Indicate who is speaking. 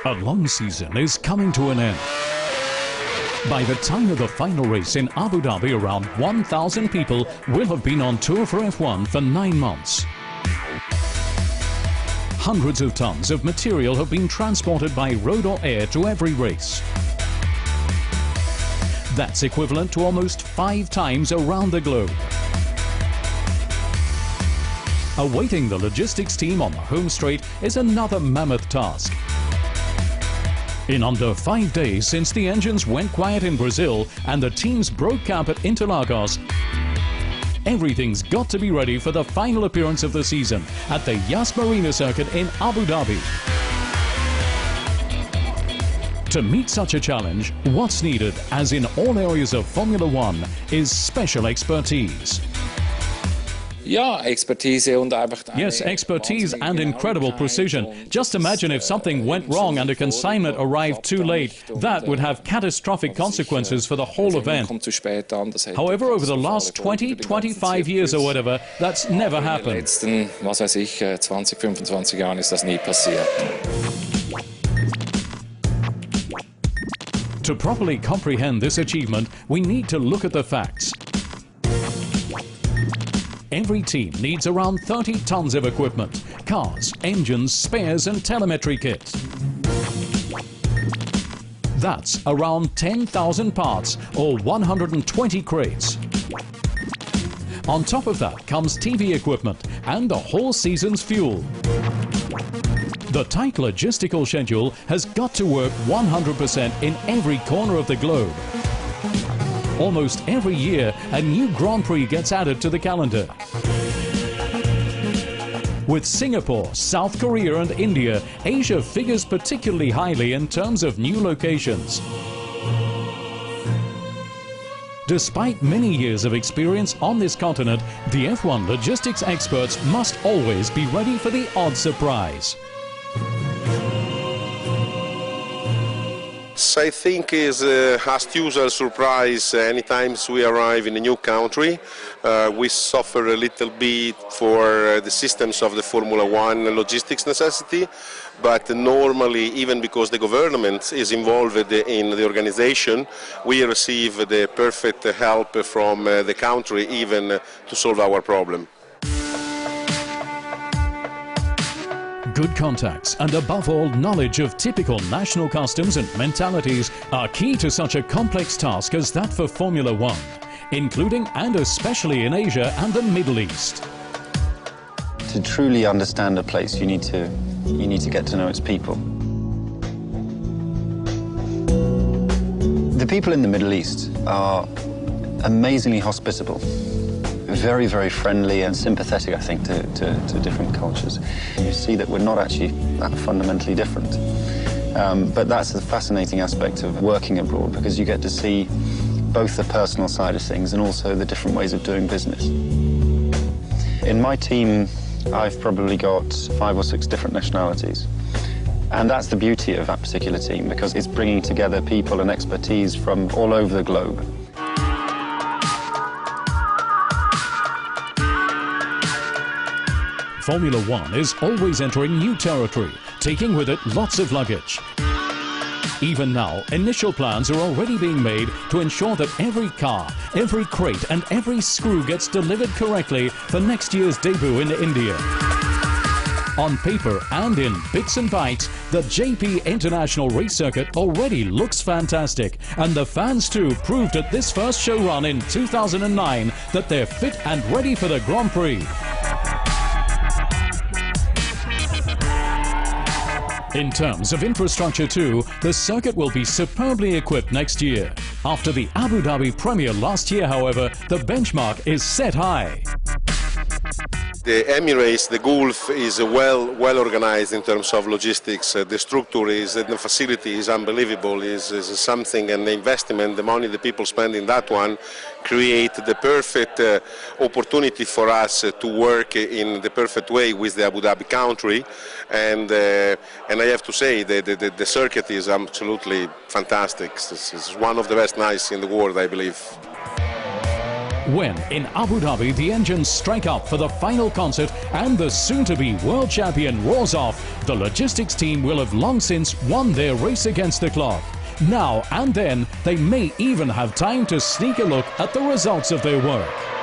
Speaker 1: A long season is coming to an end. By the time of the final race in Abu Dhabi, around 1,000 people will have been on tour for F1 for 9 months. Hundreds of tons of material have been transported by road or air to every race. That's equivalent to almost 5 times around the globe. Awaiting the logistics team on the home straight is another mammoth task. In under 5 days since the engines went quiet in Brazil and the teams broke camp at Interlagos, everything's got to be ready for the final appearance of the season at the Yas Marina circuit in Abu Dhabi. To meet such a challenge, what's needed, as in all areas of Formula One, is special expertise.
Speaker 2: Yes,
Speaker 1: expertise and incredible precision. Just imagine if something went wrong and a consignment arrived too late. That would have catastrophic consequences for the whole event. However, over the last 20, 25 years or whatever, that's never happened. To properly comprehend this achievement, we need to look at the facts. Every team needs around 30 tons of equipment: cars, engines, spares and telemetry kits. That's around 10,000 parts or 120 crates. On top of that comes TV equipment and the whole season's fuel. The tight logistical schedule has got to work 100% in every corner of the globe. Almost every year, a new Grand Prix gets added to the calendar. With Singapore, South Korea and India, Asia figures particularly highly in terms of new locations. Despite many years of experience on this continent, the F1 logistics experts must always be ready for the odd surprise.
Speaker 3: I think is as usual surprise anytime we arrive in a new country. We suffer a little bit for the systems of the Formula One logistics necessity, but normally, even because the government is involved in the organization, we receive the perfect help from the country even to solve our problem.
Speaker 1: Good contacts and above all knowledge of typical national customs and mentalities are key to such a complex task as that for Formula One, including and especially in Asia and the Middle East.
Speaker 4: To truly understand a place, you need to get to know its people. The people in the Middle East are amazingly hospitable. Very, very friendly and sympathetic, I think, to different cultures. You see that we're not actually that fundamentally different. But that's the fascinating aspect of working abroad, because you get to see both the personal side of things and also the different ways of doing business. In my team, I've probably got 5 or 6 different nationalities. And that's the beauty of that particular team, because it's bringing together people and expertise from all over the globe.
Speaker 1: Formula One is always entering new territory, taking with it lots of luggage. Even now, initial plans are already being made to ensure that every car, every crate and every screw gets delivered correctly for next year's debut in India. On paper and in bits and bytes, the JP International Race Circuit already looks fantastic, and the fans too proved at this first show run in 2009 that they're fit and ready for the Grand Prix. In terms of infrastructure too, the circuit will be superbly equipped next year. After the Abu Dhabi premiere last year, however, the benchmark is set high.
Speaker 3: The Emirates, the Gulf, is well organized in terms of logistics. The structure is, the facility is unbelievable. Is something, and the investment, the money the people spend in that one, create the perfect opportunity for us to work in the perfect way with the Abu Dhabi country. And I have to say the circuit is absolutely fantastic. It's one of the best nights in the world, I believe.
Speaker 1: When, in Abu Dhabi, the engines strike up for the final concert and the soon-to-be world champion roars off, the logistics team will have long since won their race against the clock. Now and then, they may even have time to sneak a look at the results of their work.